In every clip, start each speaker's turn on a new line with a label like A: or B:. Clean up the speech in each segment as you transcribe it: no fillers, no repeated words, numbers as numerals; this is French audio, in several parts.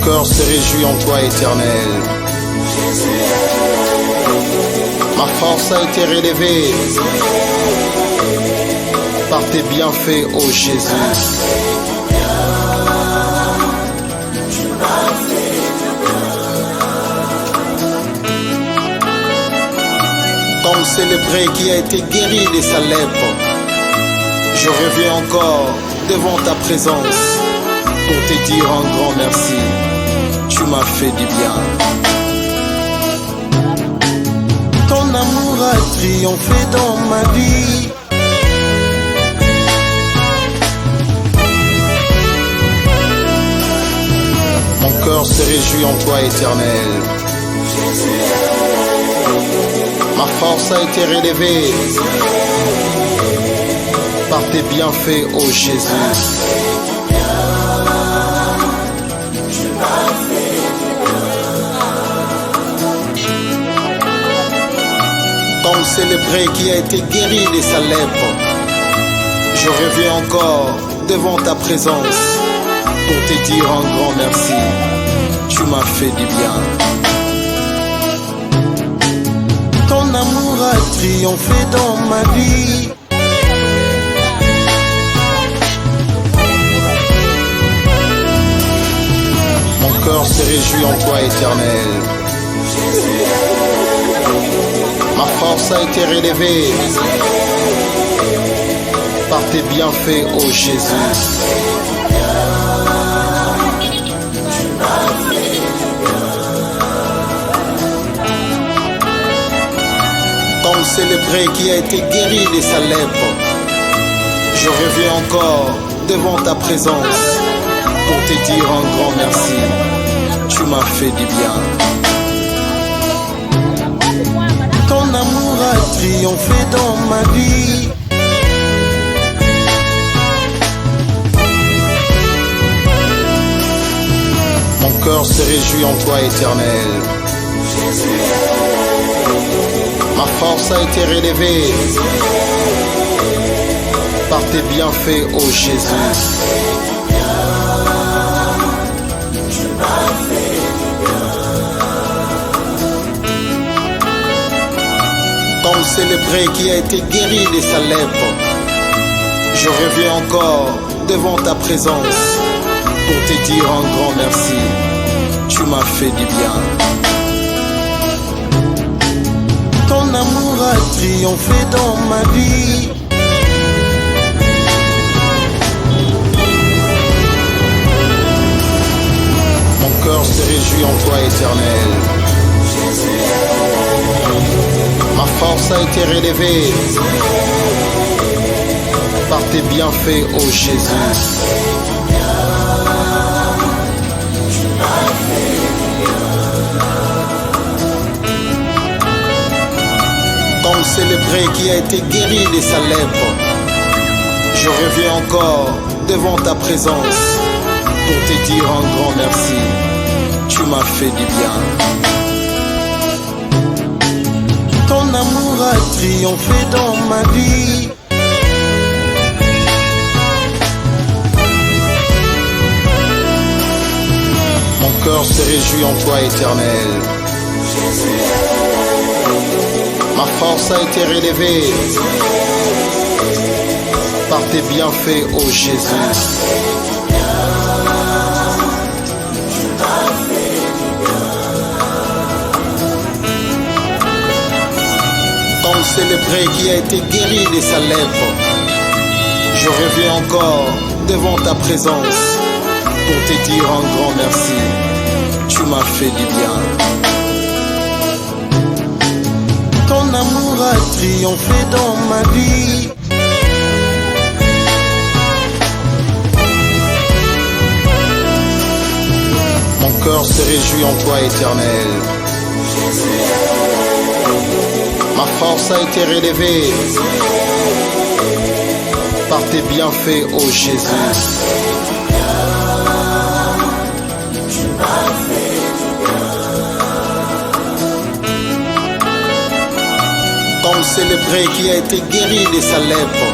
A: cœur se réjouit en toi, Éternel. Ma force a été relevée par tes bienfaits, ô Jésus. Comme célébré qui a été guéri de sa lèpre, je reviens encore devant ta présence pour te dire un grand merci. Tu m'as fait du bien. Ton amour a triomphé dans ma vie. Mon cœur se réjouit en toi, Éternel. Ma force a été relevée par tes bienfaits, ô Jésus. Comme célébré qui a été guéri de sa lèpre, je reviens encore devant ta présence pour te dire un grand merci. Tu m'as fait du bien. Ton amour a triomphé dans ma vie. Mon cœur se réjouit en toi, Éternel. Ma force a été relevée par tes bienfaits, ô Jésus. Comme célébré qui a été guéri de sa lèpre, je reviens encore devant ta présence pour te dire un grand merci. Tu m'as fait du bien. Ton amour a triomphé dans ma vie. Mon cœur se réjouit en toi, Éternel. Ma force a été relevée par tes bienfaits, ô Jésus. Comme célébré qui a été guéri de sa lèpre, je reviens encore devant ta présence pour te dire un grand merci. Tu m'as fait du bien. Ton amour a triomphé dans ma vie. Mon cœur se réjouit en toi, Éternel. Ma force a été relevée par tes bienfaits, ô Jésus. Comme célébré qui a été guéri de sa lèpre, je reviens encore devant ta présence pour te dire un grand merci. Tu m'as fait du bien. Ton amour a triomphé dans ma vie. Mon cœur se réjouit en toi, Éternel. Ma force a été relevée par tes bienfaits, ô Jésus. Comme célébré qui a été guéri de sa lèpre, je reviens encore devant ta présence pour te dire un grand merci. Tu m'as fait du bien. Ton amour a triomphé dans ma vie. Mon cœur se réjouit en toi, Éternel. Ma force a été relevée par tes bienfaits, ô Jésus. Comme célébré qui a été guéri de sa lèpre,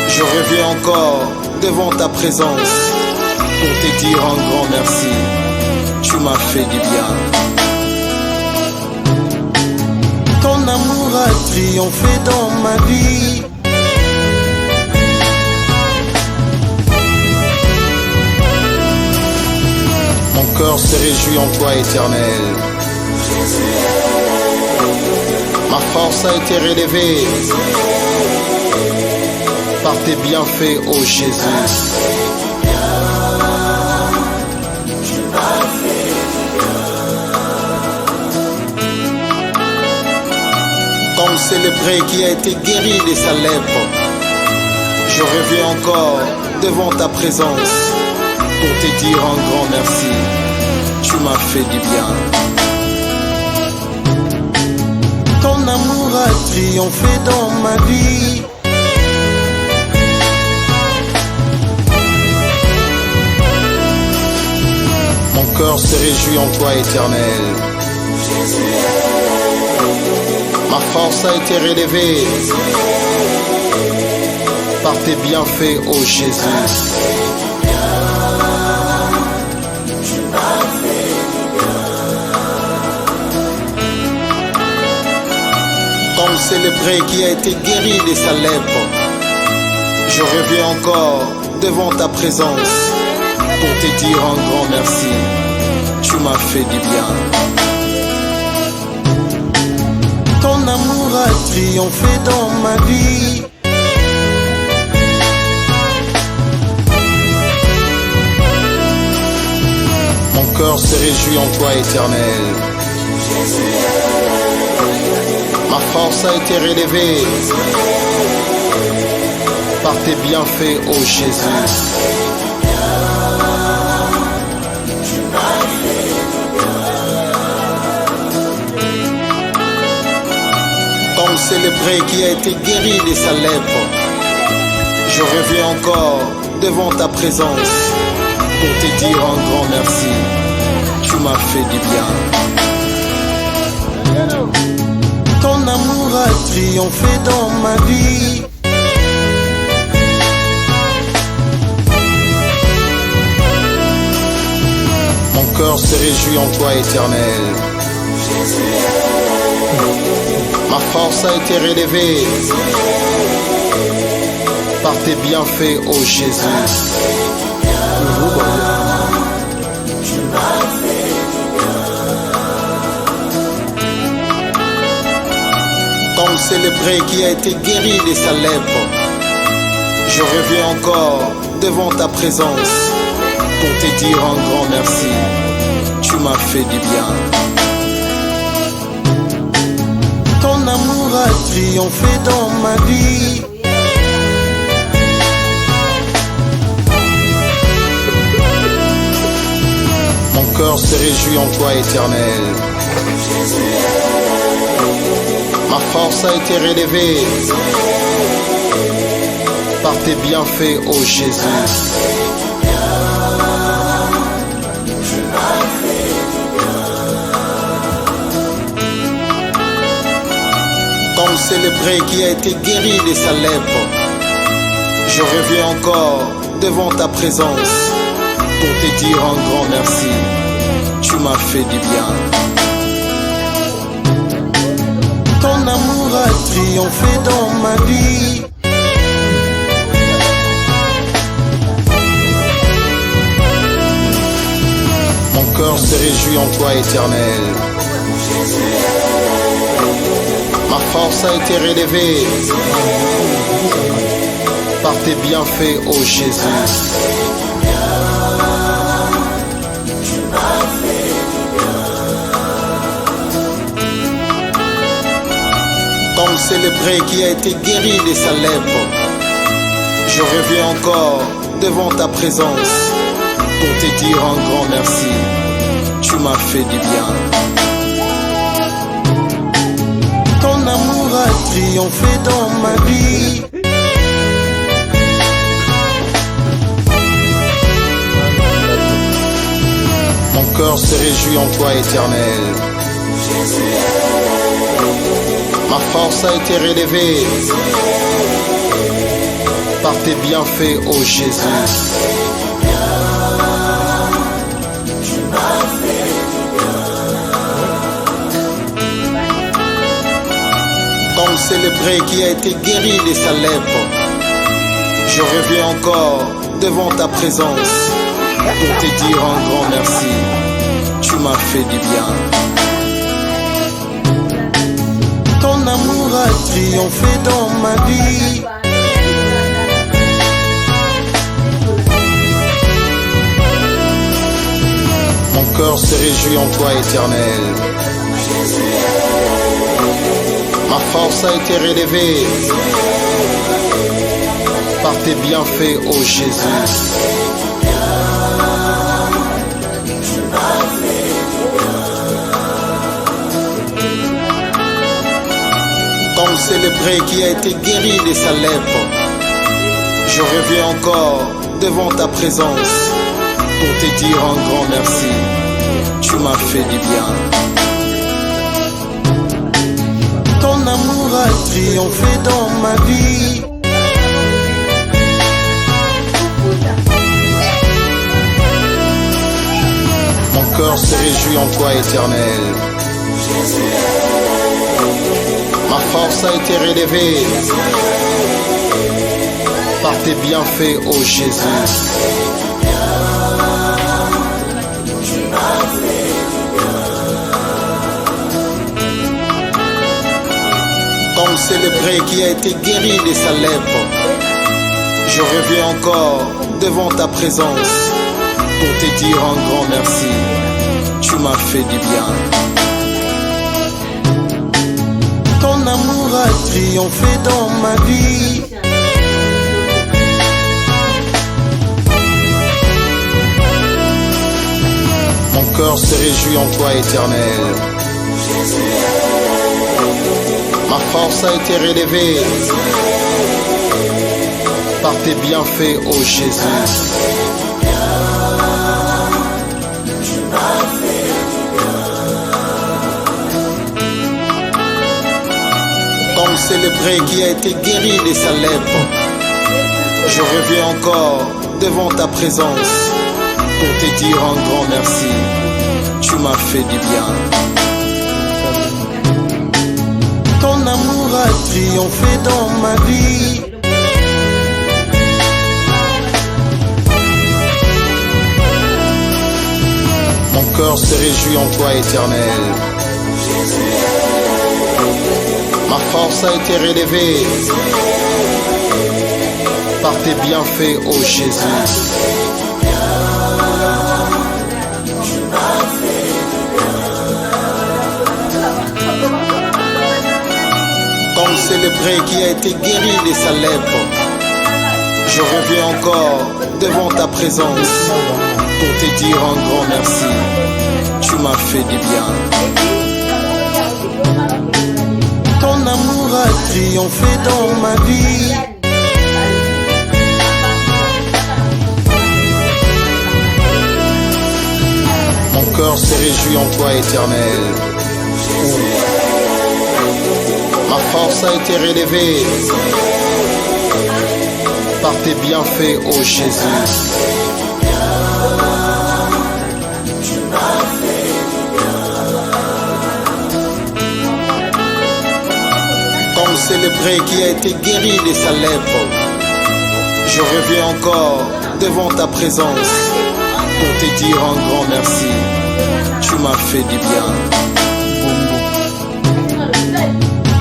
A: je reviens encore devant ta présence pour te dire un grand merci. tu m'as fait du bien. Ton amour a triomphé dans ma vie. Mon cœur se réjouit en toi éternel. Ma force a été relevée par tes bienfaits, ô Jésus. Comme célébré qui a été guéri de sa lèpre, je reviens encore devant ta présence pour te dire un grand merci. Tu m'as fait du bien. Ton amour a triomphé dans ma vie. Mon cœur se réjouit en toi éternel. Ma force a été relevée par tes bienfaits, ô Jésus. Comme célébré qui a été guéri de sa lèpre, je reviens encore devant ta présence pour te dire un grand merci. Tu m'as fait du bien. Ton amour a triomphé dans ma vie. Mon cœur se réjouit en toi éternel. Ma force a été relevée par tes bienfaits, ô Jésus. Comme célébré qui a été guéri de sa lèpre, je reviens encore devant ta présence pour te dire un grand merci. Tu m'as fait du bien. Ton amour a triomphé dans ma vie. Mon cœur se réjouit en toi éternel. Ma force a été relevée par tes bienfaits, ô Jésus. Comme célébré qui a été guéri de sa lèpre, je reviens encore devant ta présence pour te dire un grand merci. Tu m'as fait du bien. Ton amour a triomphé dans ma vie. Mon cœur se réjouit en toi éternel. Ma force a été relevée par tes bienfaits, ô Jésus. Comme célébré qui a été guéri de sa lèpre, je reviens encore devant ta présence pour te dire un grand merci. Tu m'as fait du bien. Ton amour a triomphé dans ma vie. Mon cœur se réjouit en toi éternel. Ma force a été relevée par tes bienfaits, ô Jésus. Comme célébré qui a été guéri de sa lèpre, je reviens encore devant ta présence pour te dire un grand merci. Tu m'as fait du bien. Ton amour a triomphé dans ma vie. Mon cœur se réjouit en toi éternel. Ma force a été relevée par tes bienfaits, ô Jésus. Comme célébré qui a été guéri de sa lèpre, je reviens encore devant ta présence pour te dire un grand merci. Tu m'as fait du bien. Ton amour a triomphé dans ma vie. Mon cœur se réjouit en toi éternel. Ma force a été relevée par tes bienfaits, ô Jésus. Comme célébré qui a été guéri de sa lèpre, je reviens encore devant ta présence pour te dire un grand merci. Tu m'as fait du bien. Ton amour a triomphé dans ma vie. Mon cœur se réjouit en toi éternel. Ma force a été relevée par tes bienfaits, ô Jésus. Tu m'as fait célébré qui a été guéri de sa lèpre. Je reviens encore devant ta présence pour te dire un grand merci. Tu m'as fait du bien. Ton amour a triomphé dans ma vie. Mon cœur se réjouit en toi, Éternel. Ma force a été relevée par tes bienfaits, ô Jésus. Comme célébré qui a été guéri de sa lèpre, je reviens encore devant ta présence pour te dire un grand merci. Tu m'as fait du bien. Ton amour a triomphé dans ma vie. Mon cœur se réjouit en toi, Éternel. Ma force a été relevée par tes bienfaits, ô Jésus. Comme célébré qui a été guéri de sa lèpre, je reviens encore devant ta présence pour te dire un grand merci. Tu m'as fait du bien. Ton amour a triomphé dans ma vie. Mon cœur se réjouit en toi, Éternel. Ma force a été relevée par tes bienfaits, ô Jésus. Comme célébré qui a été guéri de sa lèpre, je reviens encore devant ta présence pour te dire un grand merci. Tu m'as fait du bien. Ton amour a triomphé dans ma vie. Mon cœur se réjouit en toi, Éternel. Ma force a été relevée par tes bienfaits, ô Jésus. Comme célébré qui a été guéri de sa lèpre, je reviens encore devant ta présence pour te dire un grand merci. Tu m'as fait du bien. Ton amour a triomphé dans ma vie. Mon cœur se réjouit en toi, Éternel. Ma force a été relevée par tes bienfaits, ô Jésus. Comme célébré qui a été guéri de sa lèpre, je reviens encore devant ta présence pour te dire un grand merci. Tu m'as fait du bien.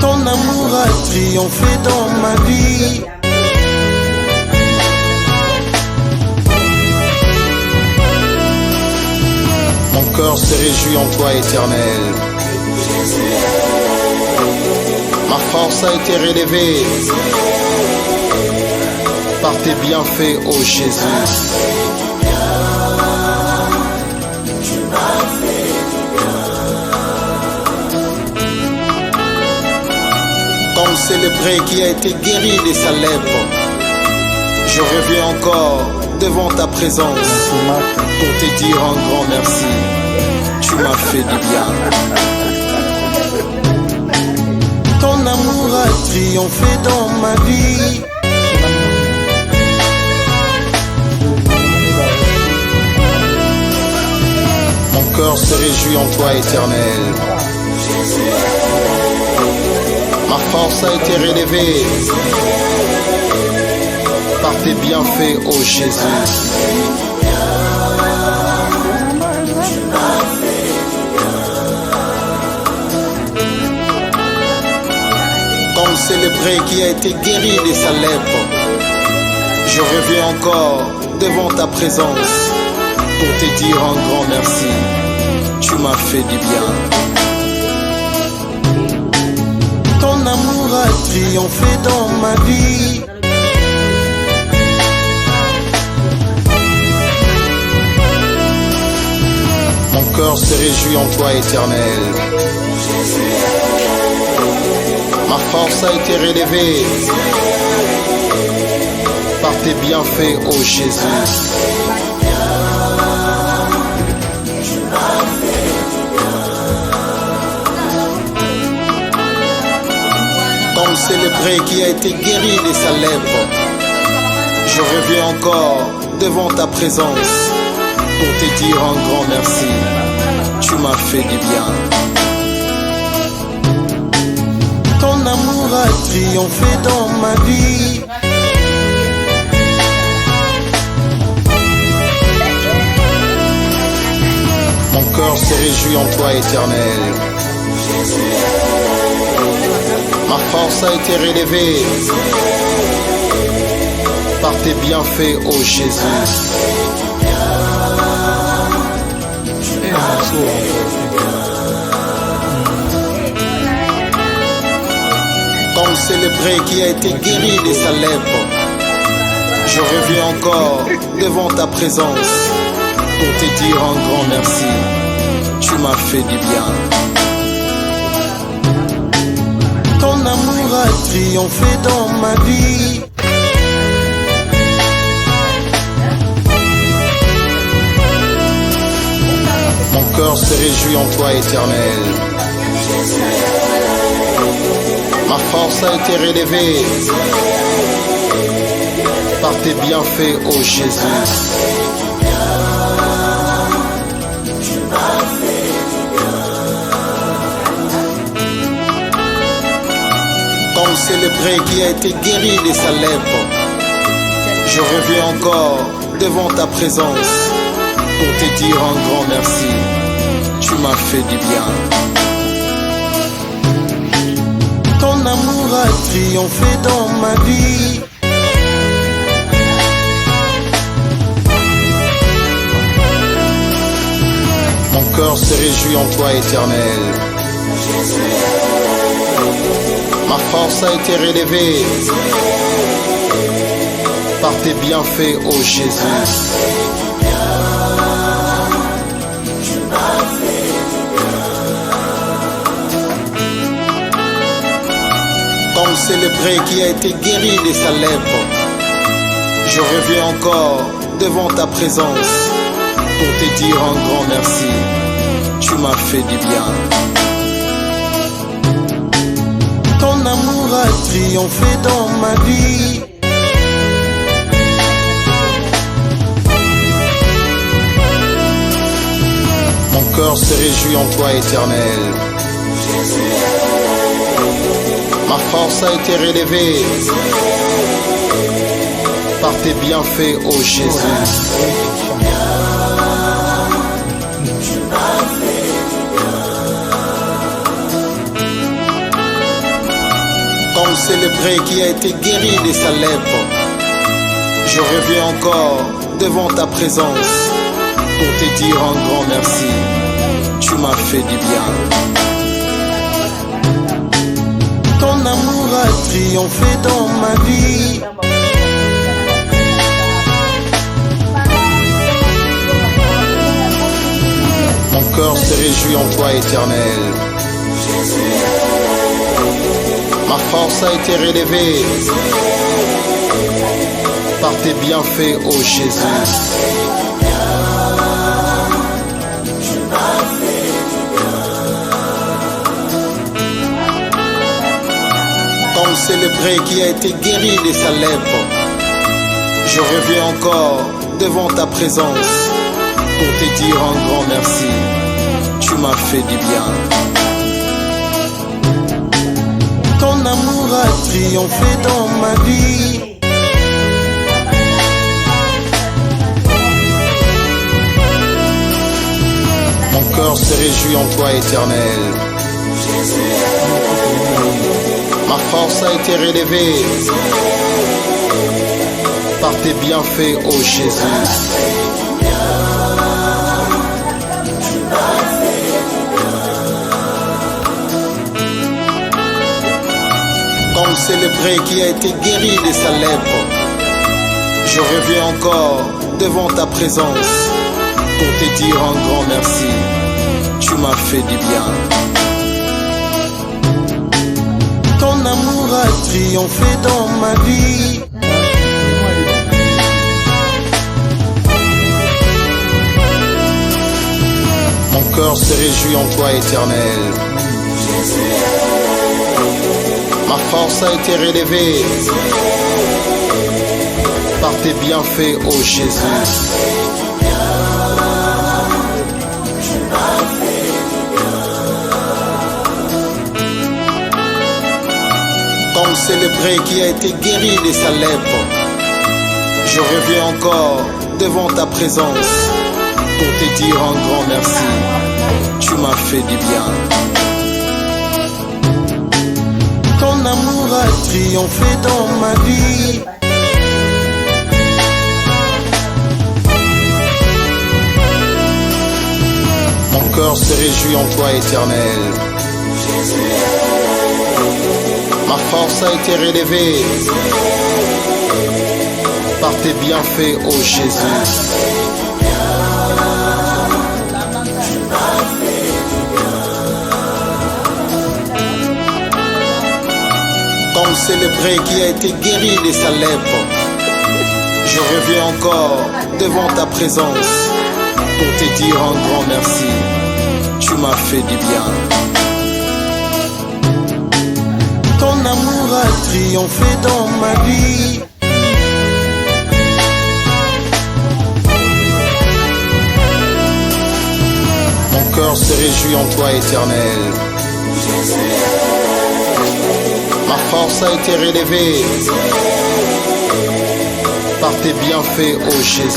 A: Ton amour a triomphé dans ma vie. Mon cœur se réjouit en toi, Éternel. Ma force a été relevée par tes bienfaits, ô Jésus. Comme célébré qui a été guéri de sa lèpre, je reviens encore devant ta présence pour te dire un grand merci. Tu m'as fait du bien. Ton amour a triomphé dans ma vie. Mon cœur se réjouit en toi, Éternel. Ma force a été relevée par tes bienfaits, ô Jésus. Comme célébré qui a été guéri de sa lèpre, je reviens encore devant ta présence pour te dire un grand merci. Tu m'as fait du bien. Ton amour a triomphé dans ma vie. Mon cœur se réjouit en toi, Éternel. Ma force a été relevée par tes bienfaits, ô Jésus. Comme célébré qui a été guéri de sa lèpre, je reviens encore devant ta présence pour te dire un grand merci. Tu m'as fait du bien. Ton amour a triomphé dans ma vie. Mon cœur se réjouit en toi, Éternel. Ma force a été relevée par tes bienfaits, ô Jésus. Comme célébré qui a été guéri de sa lèpre, je reviens encore devant ta présence pour te dire un grand merci. Tu m'as fait du bien. Ton amour a triomphé dans ma vie. Mon cœur se réjouit en toi, Éternel. Ma force a été relevée par tes bienfaits, ô Jésus. Comme célébré qui a été guéri de sa lèpre, je reviens encore devant ta présence pour te dire un grand merci. Tu m'as fait du bien. Ton amour a triomphé dans ma vie. Mon cœur se réjouit en toi, Éternel. Ma force a été relevée par tes bienfaits, ô Jésus. Comme célébré qui a été guéri de sa lèpre, je reviens encore devant ta présence pour te dire un grand merci. Tu m'as fait du bien. Ton amour a triomphé dans ma vie. Mon cœur se réjouit en toi, Éternel. Ma force a été relevée par tes bienfaits, ô Jésus. Comme célébré qui a été guéri de sa lèpre, je reviens encore devant ta présence pour te dire un grand merci. Tu m'as fait du bien. Ton amour a triomphé dans ma vie. Mon cœur se réjouit en toi, Éternel. Ma force a été relevée par tes bienfaits, ô Jésus. Comme célébré qui a été guéri de sa lèpre, je reviens encore devant ta présence pour te dire un grand merci. Tu m'as fait du bien. Ton a triomphé dans ma vie. Mon cœur se réjouit en toi, Éternel. Ma force a été relevée par tes bienfaits, ô Jésus. Comme célébré qui a été guéri de sa lèpre, je reviens encore devant ta présence pour te dire un grand merci. Tu m'as fait du bien. Ton amour a triomphé dans ma vie. Mon cœur se réjouit en toi, Éternel. Ma force a été relevée par tes bienfaits, ô Jésus. Comme célébré qui a été guéri de sa lèpre, je reviens encore devant ta présence pour te dire un grand merci. Tu m'as fait du bien. Ton amour a triomphé dans ma vie. Mon cœur se réjouit en toi, Éternel. Ma force a été relevée par tes bienfaits, ô Jésus. Comme célébré qui a été guéri de sa lèpre, je reviens encore devant ta présence pour te dire un grand merci. Tu m'as fait du bien. Ton amour a triomphé dans ma vie. Mon cœur se réjouit en toi, Éternel. Ma force a été relevée par tes bienfaits, ô Jésus.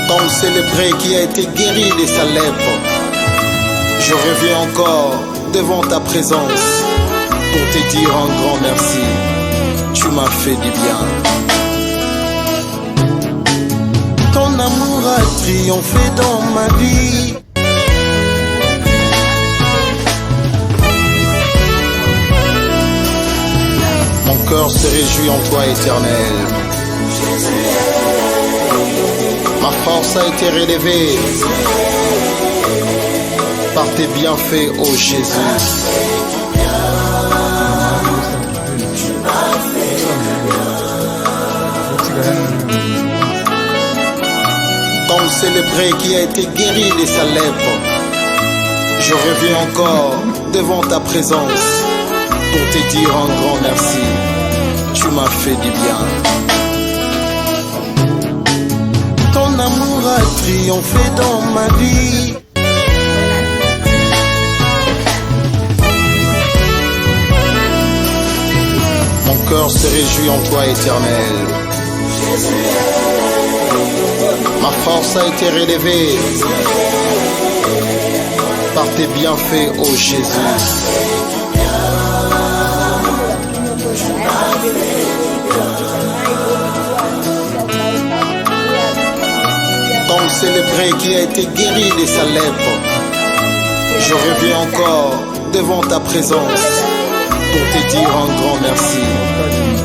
A: Comme célébré qui a été guéri de sa lèpre, je reviens encore devant ta présence pour te dire un grand merci. Tu m'as fait du bien. Ton amour a triomphé dans ma vie. Mon cœur se réjouit en toi, Éternel. Ma force a été relevée par tes bienfaits, ô Jésus. Comme célébré qui a été guéri de sa lèpre, je reviens encore devant ta présence pour te dire un grand merci. Tu m'as fait du bien. Ton amour a triomphé dans ma vie. Mon cœur se réjouit en toi, Éternel. Ma force a été relevée par tes bienfaits, ô Jésus. Comme célébré qui a été guéri de sa lèpre, je reviens encore devant ta présence pour te dire un grand merci.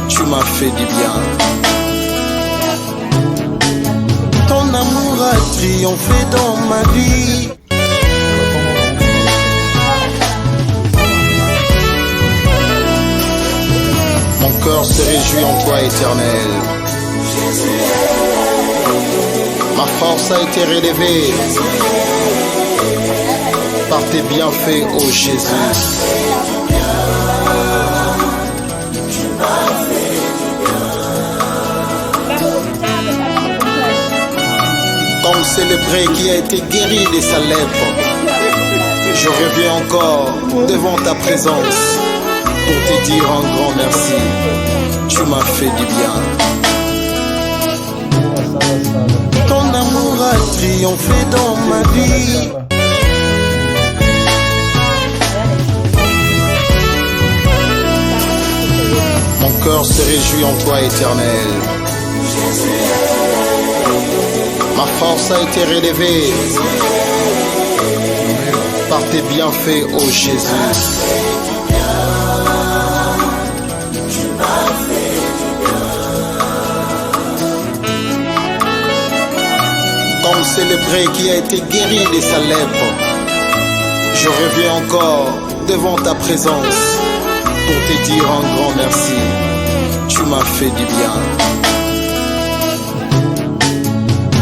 A: Tu m'as fait du bien. Ton amour a triomphé dans ma vie. Mon cœur se réjouit en toi, Éternel. Ma force a été relevée par tes bienfaits, ô Jésus. célébrer qui a été guéri de sa lèpre. Je reviens encore devant ta présence pour te dire un grand merci. Tu m'as fait du bien. Ton amour a triomphé dans ma vie. Mon cœur se réjouit en toi, Éternel. Ma force a été relevée par tes bienfaits, ô Jésus. Comme célébré qui a été guéri de sa lèpre, je reviens encore devant ta présence pour te dire un grand merci. Tu m'as fait du bien.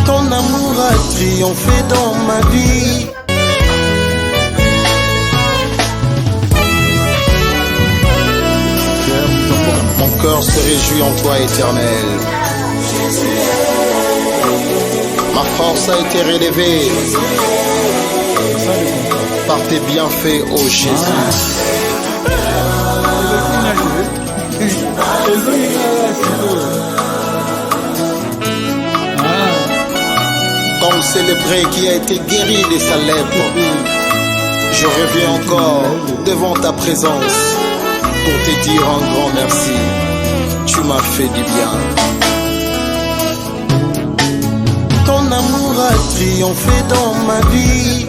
A: Ton amour a triomphé dans ma vie. Mon cœur se réjouit en toi, Éternel. Ma force a été relevée par tes bienfaits, ô Jésus. Comme célébré qui a été guéri de sa lèpre, je reviens encore devant ta présence pour te dire un grand merci. Tu m'as fait du bien. Ton amour a triomphé dans ma vie.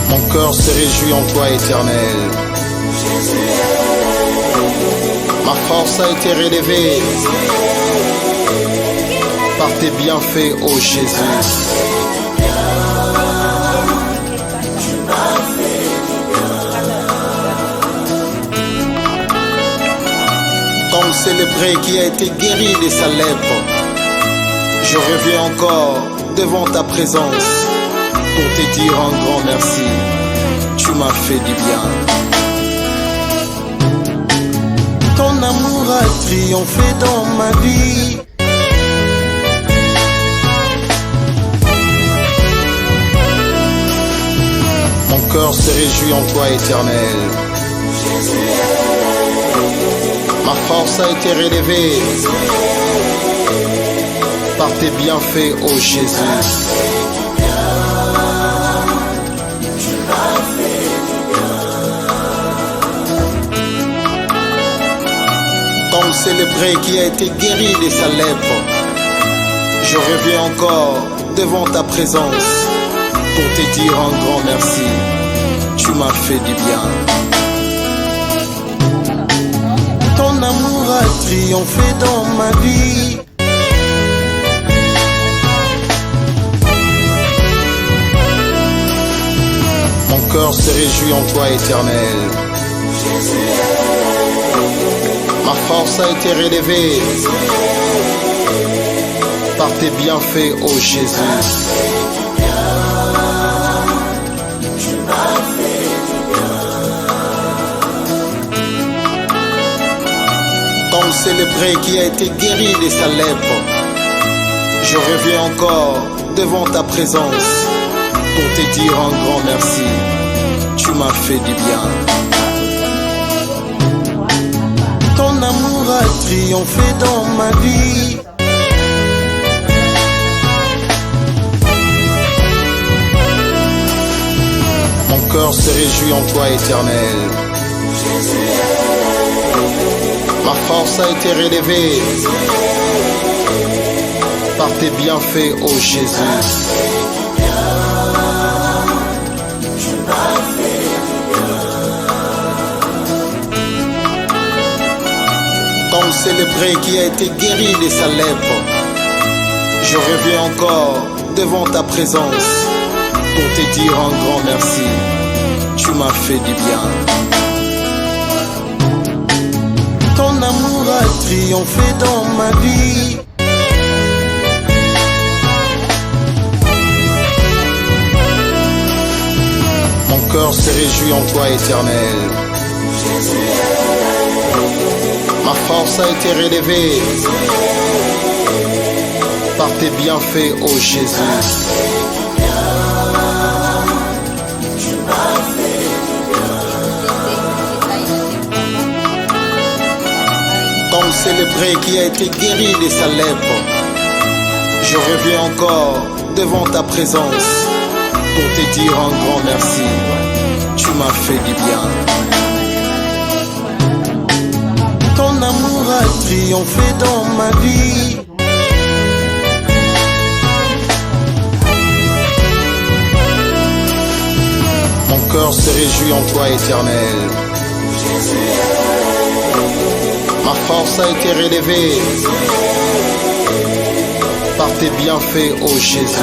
A: Mon cœur se réjouit en toi, Éternel. Ma force a été relevée par tes bienfaits, ô Jésus. Comme célébré qui a été guéri de sa lèpre, je reviens encore devant ta présence pour te dire un grand merci. Tu m'as fait du bien. Ton amour a triomphé dans ma vie. Mon cœur se réjouit en toi, Éternel. Ma force a été relevée par tes bienfaits, ô Jésus. Comme célébré qui a été guéri de sa lèpre, je reviens encore devant ta présence pour te dire un grand merci. Tu m'as fait du bien. Ton amour a triomphé dans ma vie. Mon cœur se réjouit en toi, Éternel. Ma force a été relevée par tes bienfaits, ô Jésus. Comme célébré qui a été guéri de sa lèpre, je reviens encore devant ta présence pour te dire un grand merci. Tu m'as fait du bien. Ton amour a triomphé dans ma vie. Mon cœur se réjouit en toi, Éternel. Ma force a été relevée par tes bienfaits, ô Jésus. Comme célébré qui a été guéri de sa lèpre, je reviens encore devant ta présence pour te dire un grand merci. Tu m'as fait du bien. Ton amour a triomphé dans ma vie. Mon cœur se réjouit en toi, Éternel. Ma force a été relevée par tes bienfaits, ô Jésus. Comme célébré qui a été guéri de sa lèpre, je reviens encore devant ta présence pour te dire un grand merci. Tu m'as fait du bien. Ton amour a triomphé dans ma vie. Mon cœur se réjouit en toi, Éternel. Ma force a été relevée par tes bienfaits, ô Jésus.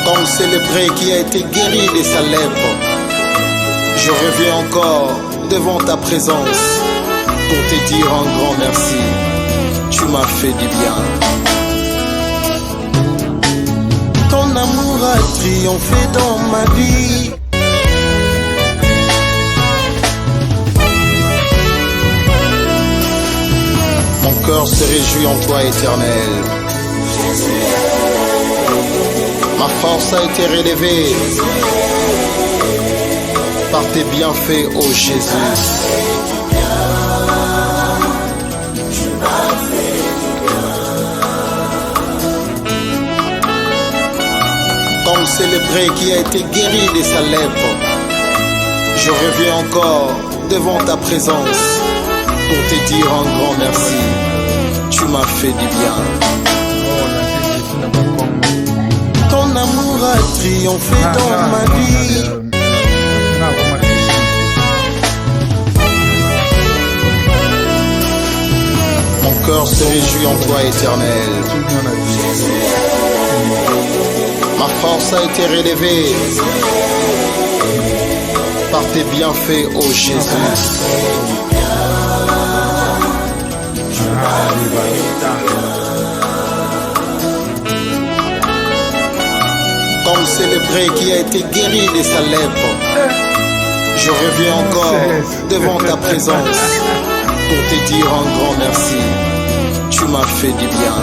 A: Comme célébré qui a été guéri de sa lèpre, je reviens encore devant ta présence pour te dire un grand merci. Tu m'as fait du bien. Ton amour a triomphé dans ma vie. Mon cœur se réjouit en toi, Éternel. Ma force a été relevée par tes bienfaits, ô Jésus. Comme célébré qui a été guéri de sa lèpre, je reviens encore devant ta présence pour te dire un grand merci. Tu m'as fait du bien. Ton amour a triomphé dans ma vie. Mon cœur se réjouit en toi, Éternel. Ma force a été relevée par tes bienfaits, ô Jésus. Comme célébré qui a été guéri de sa lèpre, je reviens encore devant ta présence pour te dire un grand merci. Tu m'as fait du bien.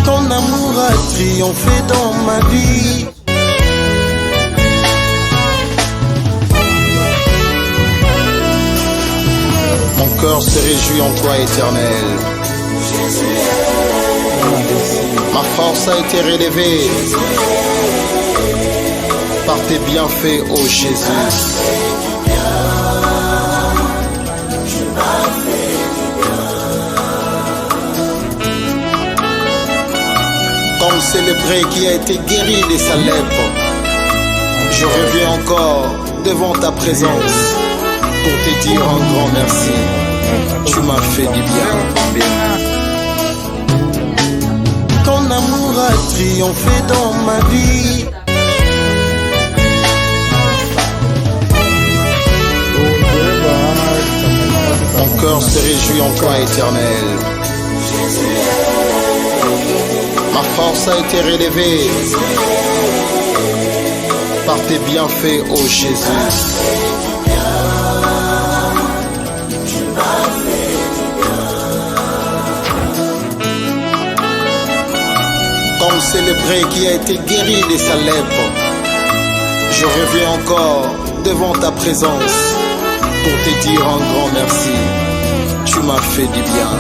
A: Ton amour a triomphé dans ma vie. Mon cœur se réjouit en toi, Éternel. Ma force a été relevée par tes bienfaits, ô Jésus. Comme célébré qui a été guéri de sa lèpre, je reviens encore devant ta présence pour te dire un grand merci. Tu m'as fait du bien. Ton amour a triomphé dans ma vie. Mon cœur se réjouit en toi, Éternel. Ma force a été relevée par tes bienfaits, ô Jésus. Comme célébré qui a été guéri de sa lèpre, je reviens encore devant ta présence pour te dire un grand merci. Tu m'as fait du bien.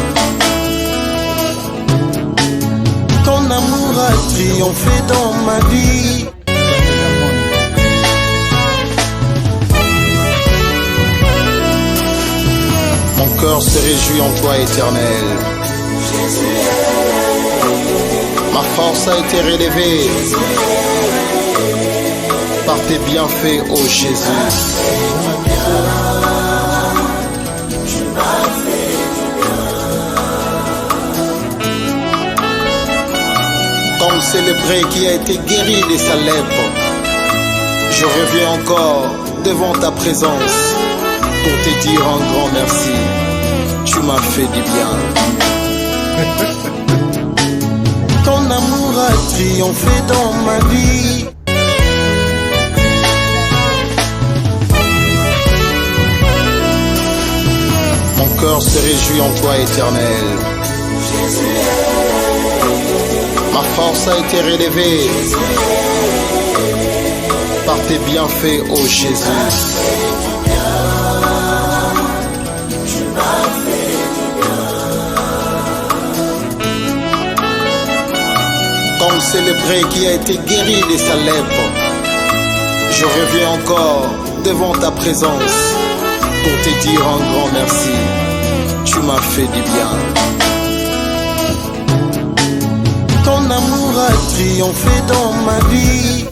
A: Ton amour a triomphé dans ma vie. Mon cœur se réjouit en toi, Éternel. Ma force a été relevée par tes bienfaits, ô Jésus. Comme célébré qui a été guéri de sa lèpre, je reviens encore devant ta présence pour te dire un grand merci. Tu m'as fait du bien. Ton a triomphé dans ma vie. Mon cœur se réjouit en toi, Éternel. Ma force a été relevée par tes bienfaits, ô Jésus. Comme célébré qui a été guéri de sa lèpre, je reviens encore devant ta présence pour te dire un grand merci. Tu m'as fait du bien. Ton amour a triomphé dans ma vie.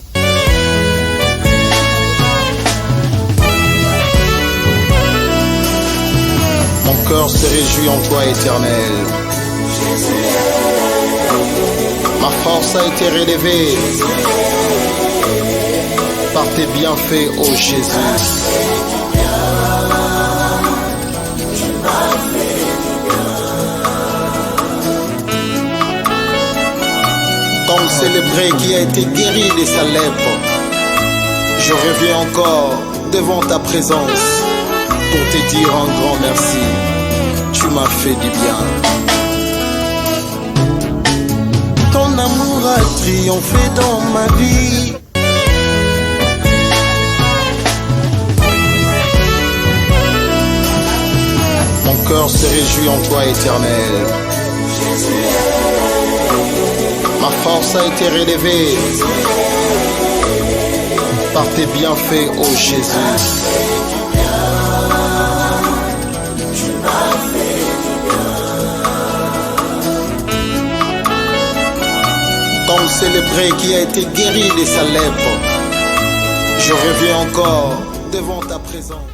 A: Mon cœur se réjouit en toi, Éternel. Ma force a été relevée par tes bienfaits, ô Jésus. Comme célébré qui a été guéri de sa lèpre, je reviens encore devant ta présence pour te dire un grand merci. Tu m'as fait du bien. Ton amour a triomphé dans ma vie. Mon cœur se réjouit en toi, Éternel. Ma force a été relevée par tes bienfaits, ô Jésus. Comme célébré qui a été guéri de sa lèpre, je reviens encore devant ta présence.